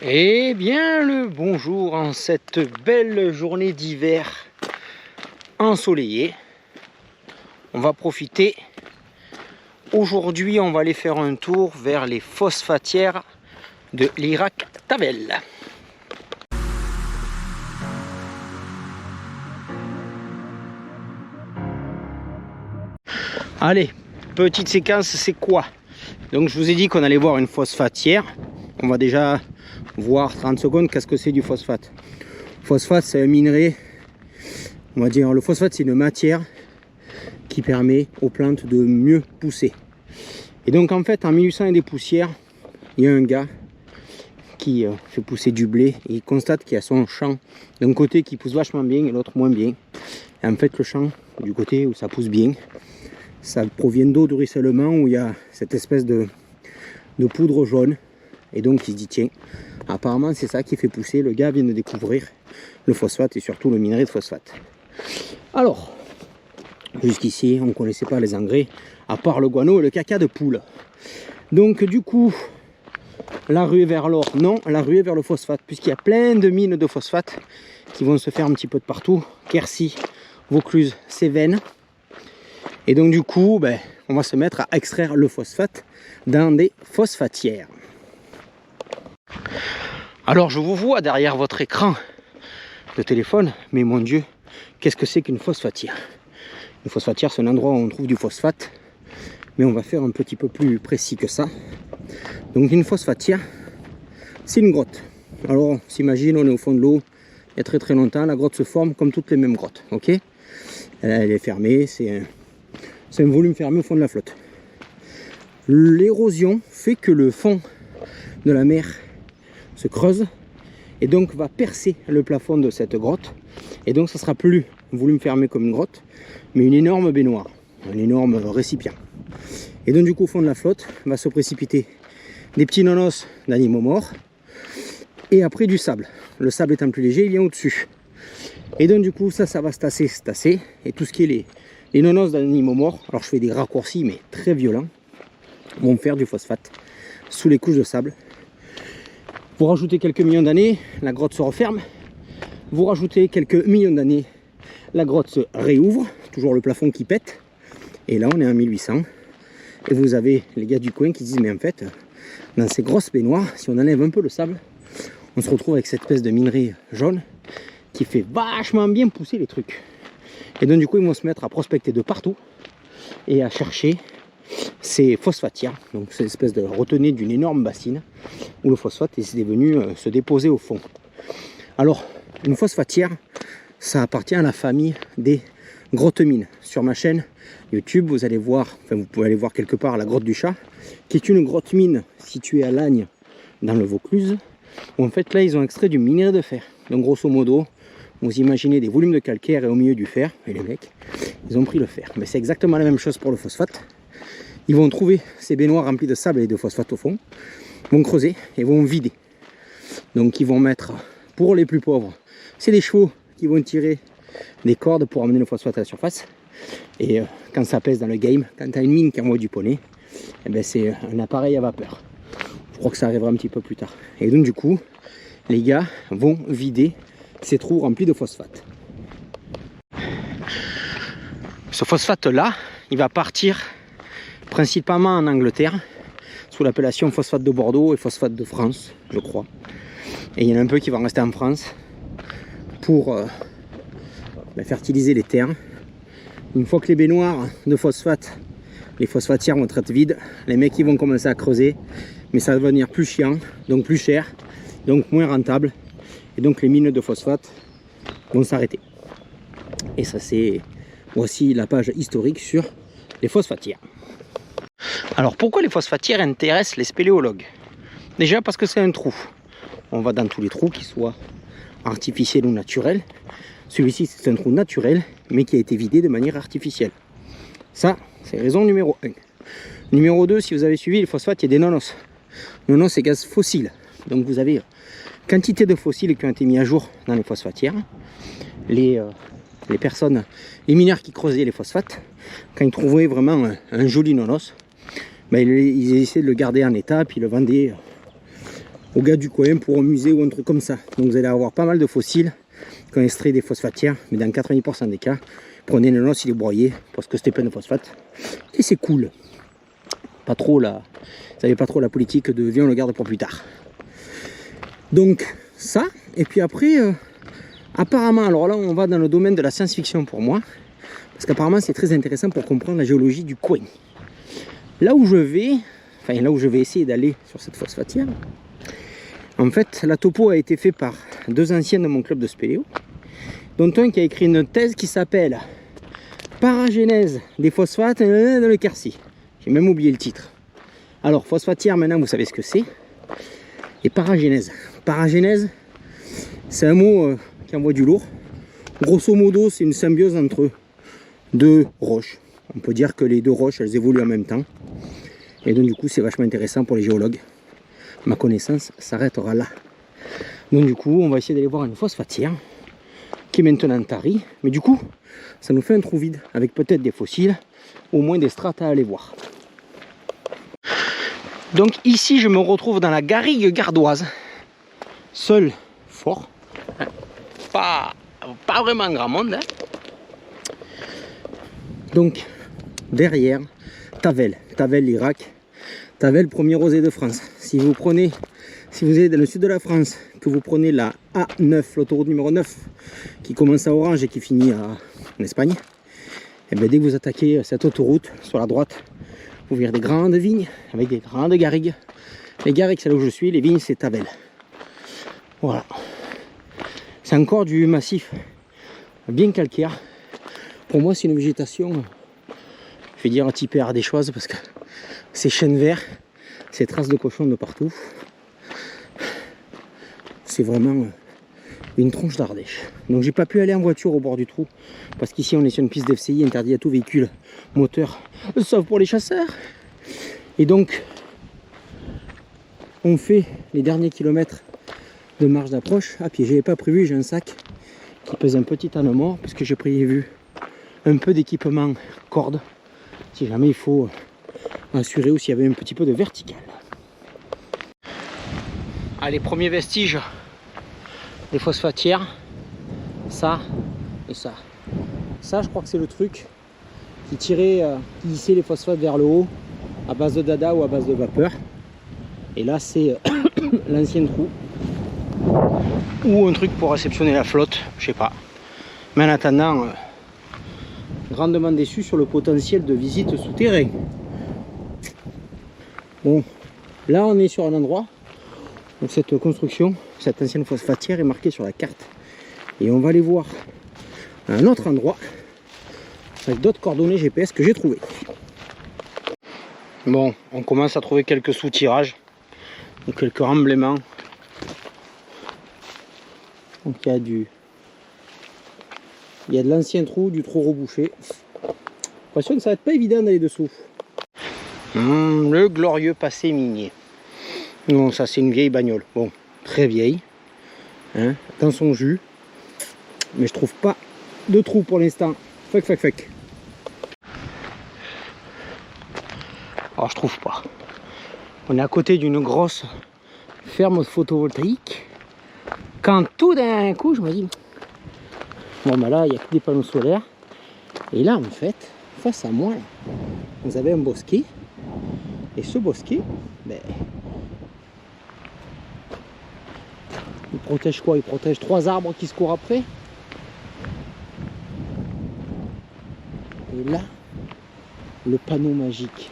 Eh bien le bonjour en cette belle journée d'hiver ensoleillée. On va profiter. Aujourd'hui on va aller faire un tour vers les phosphatières de l'Irak-Tavel. Allez, petite séquence, c'est quoi? Donc je vous ai dit qu'on allait voir une phosphatière. On va déjà voir 30 secondes qu'est-ce que c'est du phosphate. Phosphate, c'est un minerai, on va dire, le phosphate c'est une matière qui permet aux plantes de mieux pousser. Et donc en fait en 1800 et des poussières, il y a un gars qui fait pousser du blé et il constate qu'il y a son champ d'un côté qui pousse vachement bien et l'autre moins bien. Et en fait le champ du côté où ça pousse bien, ça provient d'eau de ruissellement où il y a cette espèce de poudre jaune. Et donc il se dit tiens, apparemment c'est ça qui fait pousser. Le gars vient de découvrir le phosphate et surtout le minerai de phosphate. Alors, jusqu'ici on ne connaissait pas les engrais, à part le guano et le caca de poule. Donc du coup, la ruée vers l'or, non, la ruée vers le phosphate, puisqu'il y a plein de mines de phosphate qui vont se faire un petit peu de partout. Quercy, Vaucluse, Cévennes. Et donc du coup, on va se mettre à extraire le phosphate dans des phosphatières. Alors je vous vois derrière votre écran de téléphone, mais mon Dieu, qu'est-ce que c'est qu'une phosphatière? Une phosphatière, c'est un endroit où on trouve du phosphate, mais on va faire un petit peu plus précis que ça. Donc une phosphatière, c'est une grotte. Alors on s'imagine, on est au fond de l'eau, il y a très très longtemps, la grotte se forme comme toutes les mêmes grottes, ok? Elle est fermée, c'est un volume fermé au fond de la flotte. L'érosion fait que le fond de la mer se creuse et donc va percer le plafond de cette grotte, et donc ça sera plus un volume fermé comme une grotte, mais une énorme baignoire, un énorme récipient. Et donc du coup au fond de la flotte va se précipiter des petits nonos d'animaux morts et après du sable. Le sable étant plus léger, il vient au-dessus. Et donc du coup ça va se tasser, et tout ce qui est les nonos d'animaux morts, alors je fais des raccourcis mais très violents, vont faire du phosphate sous les couches de sable. Vous rajoutez quelques millions d'années, la grotte se referme. Vous rajoutez quelques millions d'années, la grotte se réouvre, toujours le plafond qui pète. Et là on est en 1800. Et vous avez les gars du coin qui disent mais en fait, dans ces grosses baignoires, si on enlève un peu le sable, on se retrouve avec cette espèce de minerai jaune qui fait vachement bien pousser les trucs. Et donc du coup ils vont se mettre à prospecter de partout et à chercher ces phosphatières, donc cette espèce de retenue d'une énorme bassine où le phosphate est venu se déposer au fond. Alors une phosphatière, ça appartient à la famille des grottes mines. Sur ma chaîne YouTube, vous allez voir, enfin vous pouvez aller voir quelque part la grotte du chat, qui est une grotte mine située à Lagnes dans le Vaucluse, où en fait là ils ont extrait du minerai de fer. Donc grosso modo, vous imaginez des volumes de calcaire et au milieu du fer, et les mecs, ils ont pris le fer. Mais c'est exactement la même chose pour le phosphate. Ils vont trouver ces baignoires remplies de sable et de phosphate au fond, vont creuser et vont vider. Donc ils vont mettre, pour les plus pauvres, c'est des chevaux qui vont tirer des cordes pour amener le phosphate à la surface. Et quand ça pèse dans le game, quand tu as une mine qui envoie du poney, c'est un appareil à vapeur. Je crois que ça arrivera un petit peu plus tard. Et donc du coup, les gars vont vider ces trous remplis de phosphate. Ce phosphate là, il va partir principalement en Angleterre, sous l'appellation phosphate de Bordeaux et phosphate de France, je crois. Et il y en a un peu qui vont rester en France pour fertiliser les terres. Une fois que les baignoires de phosphate, les phosphatières vont être vides, les mecs ils vont commencer à creuser, mais ça va devenir plus chiant, donc plus cher, donc moins rentable. Et donc les mines de phosphate vont s'arrêter. Et ça c'est voici la page historique sur les phosphatières. Alors pourquoi les phosphatières intéressent les spéléologues? Déjà parce que c'est un trou. On va dans tous les trous, qu'ils soient artificiels ou naturels. Celui-ci c'est un trou naturel, mais qui a été vidé de manière artificielle. Ça, c'est raison numéro 1. Numéro 2, si vous avez suivi, le phosphate, il y a des nonos. Nonos, c'est gaz fossile. Donc vous avez quantité de fossiles qui ont été mis à jour dans les phosphatières. Les personnes, les mineurs qui creusaient les phosphates, quand ils trouvaient vraiment un joli nonos, ils essayaient de le garder en état, puis le vendaient aux gars du coin pour un musée ou un truc comme ça. Donc vous allez avoir pas mal de fossiles qui ont extrait des phosphatières, mais dans 90% des cas, prenez le os, il est broyé parce que c'était plein de phosphate. Et c'est cool. Pas trop là, vous savez pas trop la politique de viens on le garde pour plus tard. Donc ça, et puis après, apparemment, alors là on va dans le domaine de la science-fiction pour moi, parce qu'apparemment c'est très intéressant pour comprendre la géologie du coin. Là où je vais, enfin là où je vais essayer d'aller sur cette phosphatière, en fait la topo a été faite par deux anciens de mon club de spéléo, dont un qui a écrit une thèse qui s'appelle Paragénèse des phosphates dans le Quercy. J'ai même oublié le titre. Alors phosphatière, maintenant vous savez ce que c'est. Et paragénèse. Paragénèse, c'est un mot qui envoie du lourd. Grosso modo, c'est une symbiose entre deux roches. On peut dire que les deux roches, elles évoluent en même temps. Et donc du coup, c'est vachement intéressant pour les géologues. Ma connaissance s'arrêtera là. Donc du coup, on va essayer d'aller voir une phosphatière qui est maintenant tarie. Mais du coup, ça nous fait un trou vide avec peut-être des fossiles, au moins des strates à aller voir. Donc ici, je me retrouve dans la garrigue gardoise. Seul fort. Pas vraiment grand monde. Hein. Donc, derrière, Tavel, l'Irak. Tavel, premier rosé de France. Si vous êtes dans le sud de la France, que vous prenez la A9, l'autoroute numéro 9, qui commence à Orange et qui finit en Espagne, et bien dès que vous attaquez cette autoroute, sur la droite, vous verrez des grandes vignes avec des grandes garrigues. Les garrigues, c'est là où je suis, les vignes, c'est Tavel. Voilà. C'est encore du massif bien calcaire. Pour moi, c'est une végétation, je vais dire typée ardéchoise parce que ces chênes verts, ces traces de cochons de partout, c'est vraiment une tronche d'Ardèche. Donc j'ai pas pu aller en voiture au bord du trou parce qu'ici on est sur une piste d'FCI interdit à tout véhicule moteur, sauf pour les chasseurs. Et donc on fait les derniers kilomètres de marche d'approche à pied. J'avais pas prévu, j'ai un sac qui pèse un petit âne mort parce que j'ai prévu un peu d'équipement corde si jamais il faut assurer ou s'il y avait un petit peu de vertical. Allez, premier vestige des phosphatières, ça et ça. Ça, je crois que c'est le truc qui tirait, qui hissait les phosphates vers le haut à base de dada ou à base de vapeur. Et là, c'est l'ancien trou ou un truc pour réceptionner la flotte, je sais pas. Mais en attendant, grandement déçu sur le potentiel de visite souterrain. Bon, là on est sur un endroit où cette construction, cette ancienne phosphatière est marquée sur la carte. Et on va aller voir un autre endroit avec d'autres coordonnées GPS que j'ai trouvées. Bon, on commence à trouver quelques soutirages et quelques remblaiements. Donc il y a de l'ancien trou, du trou rebouché. J'ai l'impression que ça va être pas évident d'aller dessous. Le glorieux passé minier. Non, ça c'est une vieille bagnole. Bon, très vieille. Hein, dans son jus. Mais je trouve pas de trou pour l'instant. Fuck. Alors je trouve pas. On est à côté d'une grosse ferme photovoltaïque. Quand tout d'un coup je me dis bon bah là il n'y a que des panneaux solaires. Et là en fait, face à moi, là, vous avez un bosquet. Et ce bosquet, ben, il protège quoi? Il protège 3 arbres qui se courent après. Et là, le panneau magique.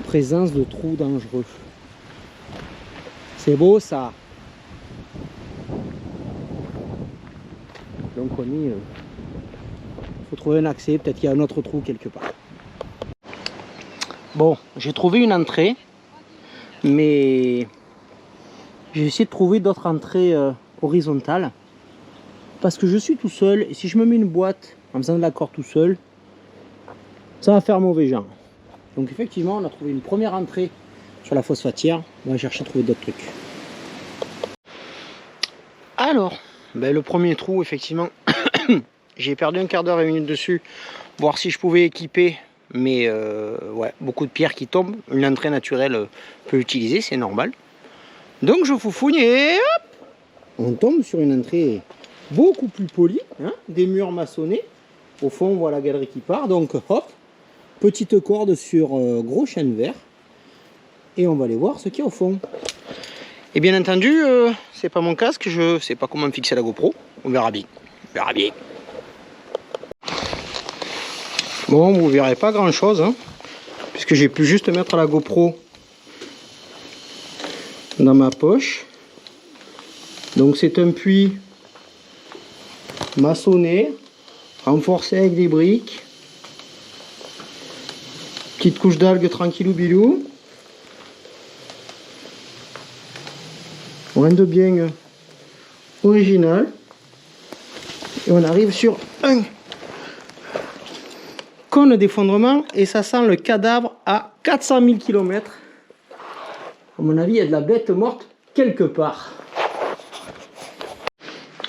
Présence de trous dangereux. C'est beau ça. Donc on est... faut trouver un accès, peut-être qu'il y a un autre trou quelque part. Bon, j'ai trouvé une entrée, mais j'ai essayé de trouver d'autres entrées horizontales parce que je suis tout seul et si je me mets une boîte en faisant de la corde tout seul, ça va faire mauvais genre. Donc effectivement, on a trouvé une première entrée sur la phosphatière. On va chercher à trouver d'autres trucs. Alors, ben, le premier trou, effectivement, j'ai perdu un quart d'heure et une minute dessus, voir si je pouvais équiper. Mais ouais, beaucoup de pierres qui tombent. Une entrée naturelle peut utiliser, c'est normal. Donc je foufougne et hop, on tombe sur une entrée beaucoup plus polie, hein, des murs maçonnés. Au fond, on voit la galerie qui part. Donc hop, petite corde sur gros chêne vert. Et on va aller voir ce qu'il y a au fond. Et bien entendu, c'est pas mon casque, je sais pas comment fixer la GoPro. On verra bien. On verra bien. Bon, vous verrez pas grand chose, hein, puisque j'ai pu juste mettre la GoPro dans ma poche. Donc c'est un puits maçonné, renforcé avec des briques. Petite couche d'algues tranquillou bilou. Rien de bien original. Et on arrive sur un cône d'effondrement et ça sent le cadavre à 400 000 km. À mon avis, il y a de la bête morte quelque part.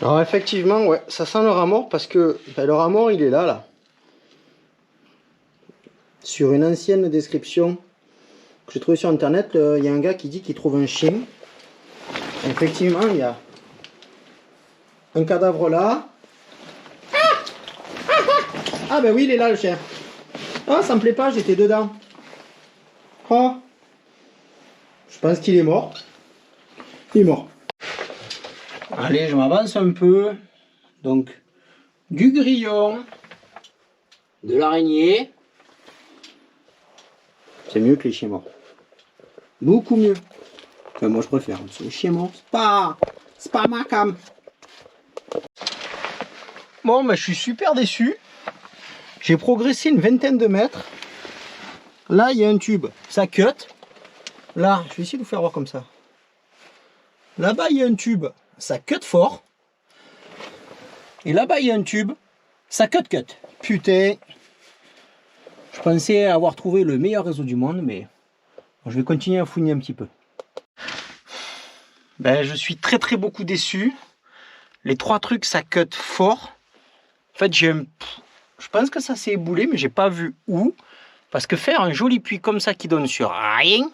Alors effectivement, ouais, ça sent le rat mort parce que le rat mort, il est là. Sur une ancienne description que j'ai trouvée sur internet, il y a un gars qui dit qu'il trouve un chien. Effectivement, il y a un cadavre là. Ah ben oui, il est là le chien. Ah, ça me plaît pas, j'étais dedans. Oh. Je pense qu'il est mort. Il est mort. Allez, je m'avance un peu. Donc, du grillon, de l'araignée. C'est mieux que les chiens morts. Beaucoup mieux. Enfin, moi je préfère. Les chiens morts, c'est pas ma cam. Bon, ben, je suis super déçu. J'ai progressé une vingtaine de mètres. Là, il y a un tube. Ça cut. Là, je vais essayer de vous faire voir comme ça. Là-bas, il y a un tube. Ça cut fort. Et là-bas, il y a un tube. Ça cut. Putain. Je pensais avoir trouvé le meilleur réseau du monde, mais bon, je vais continuer à fouiner un petit peu. Ben, je suis très beaucoup déçu. Les trois trucs, ça cut fort. En fait, je pense que ça s'est éboulé, mais j'ai pas vu où. Parce que faire un joli puits comme ça qui donne sur rien,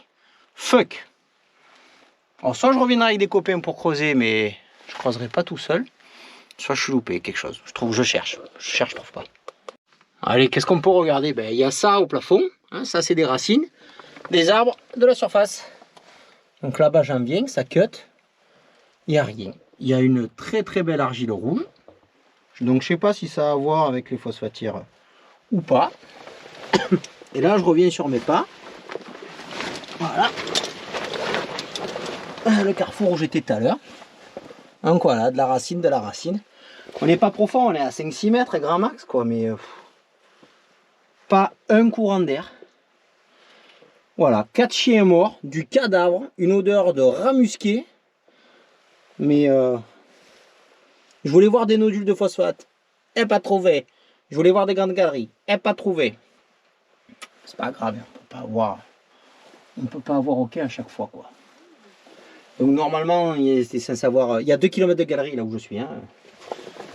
fuck. Alors soit je reviendrai avec des copains pour creuser, mais je creuserai pas tout seul. Soit je suis loupé quelque chose. Je cherche, je trouve pas. Allez, qu'est-ce qu'on peut regarder? Ben, il y a ça au plafond. Hein, ça, c'est des racines, des arbres, de la surface. Donc là-bas, j'en viens, ça cut. Il n'y a rien. Il y a une très belle argile rouge. Donc je sais pas si ça a à voir avec les phosphatières ou pas. Et là je reviens sur mes pas. Voilà. Le carrefour où j'étais tout à l'heure. Donc voilà, de la racine. On n'est pas profond, on est à 5-6 mètres grand max quoi, mais pas un courant d'air. Voilà, 4 chiens morts, du cadavre, une odeur de rat musqué. Mais je voulais voir des nodules de phosphate, et pas trouvé. Je voulais voir des grandes galeries, et pas trouvé. C'est pas grave, on peut pas avoir OK à chaque fois quoi. Donc normalement, c'est sans savoir, il y a 2 km de galerie là où je suis. Hein.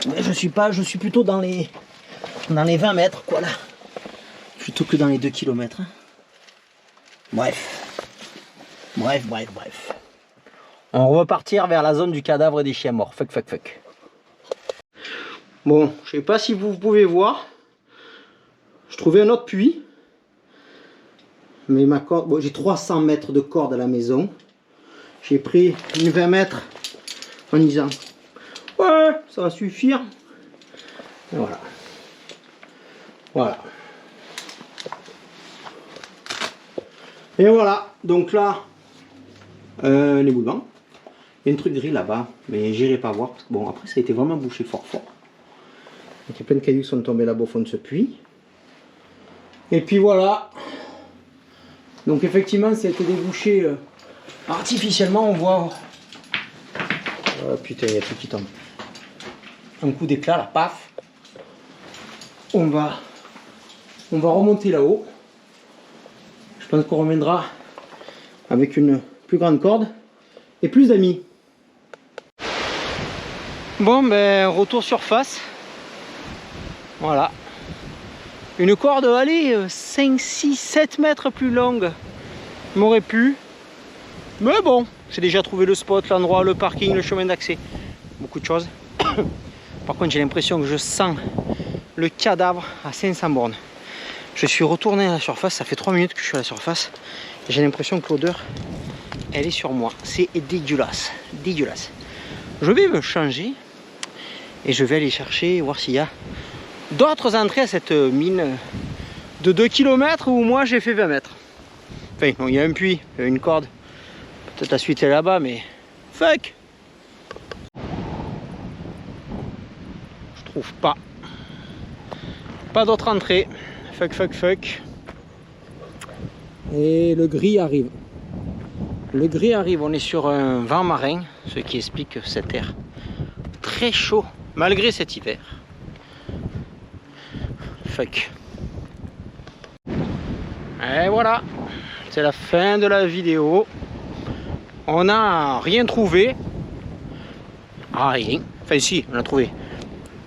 Mais je suis plutôt dans les 20 mètres quoi là. Plutôt que dans les 2 km. Hein. Bref. On va repartir vers la zone du cadavre des chiens morts. Fuck. Bon, je sais pas si vous pouvez voir. Je trouvais un autre puits. Mais ma corde, bon, j'ai 300 mètres de corde à la maison. J'ai pris une 20 mètres en disant ouais, ça va suffire. Et voilà. Et voilà, donc là, les boulements. Il y a un truc gris là-bas, mais j'irai pas voir. Parce que, bon, après, ça a été vraiment bouché fort. Donc, il y a plein de cailloux qui sont tombés là-bas au fond de ce puits. Et puis voilà. Donc, effectivement, ça a été débouché artificiellement. On voit. Oh, putain, il y a tout qui tombe. Un coup d'éclat, là, paf. On va remonter là-haut. Je pense qu'on reviendra avec une plus grande corde et plus d'amis. Bon, ben, retour surface. Voilà. Une corde, allez, 5, 6, 7 mètres plus longue m'aurait pu. Mais bon, J'ai déjà trouvé le spot, l'endroit, le parking, le chemin d'accès. Beaucoup de choses. Par contre, j'ai l'impression que je sens le cadavre à 500 bornes. Je suis retourné à la surface, ça fait 3 minutes que je suis à la surface. Et j'ai l'impression que l'odeur, elle est sur moi. C'est dégueulasse, dégueulasse. Je vais me changer et je vais aller chercher, voir s'il y a d'autres entrées à cette mine de 2 km où moi j'ai fait 20 mètres. Enfin, non, il y a un puits, il y a une corde. Peut-être la suite est là-bas, mais fuck! Je trouve pas. Pas d'autre entrée. Fuck, fuck, fuck. Et le gris arrive. Le gris arrive, on est sur un vent marin, ce qui explique cet air très chaud, malgré cet hiver. Fuck. Et voilà, c'est la fin de la vidéo. On n'a rien trouvé. Ah, rien. Enfin si, on a trouvé.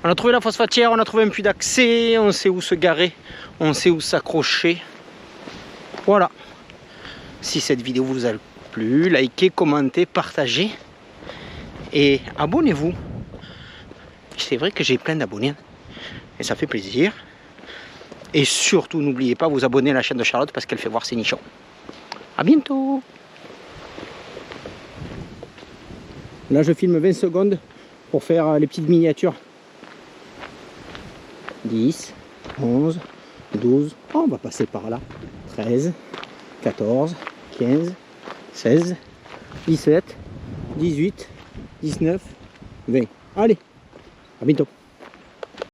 On a trouvé la phosphatière, on a trouvé un puits d'accès, on sait où se garer, on sait où s'accrocher. Voilà. Si cette vidéo vous a plu, likez, commentez, partagez. Et abonnez-vous. C'est vrai que j'ai plein d'abonnés. Et ça fait plaisir. Et surtout, n'oubliez pas de vous abonner à la chaîne de Charlotte parce qu'elle fait voir ses nichons. A bientôt. Là, je filme 20 secondes pour faire les petites miniatures. 10, 11, 12, oh, on va passer par là. 13, 14, 15, 16, 17, 18, 19, 20. Allez, à bientôt.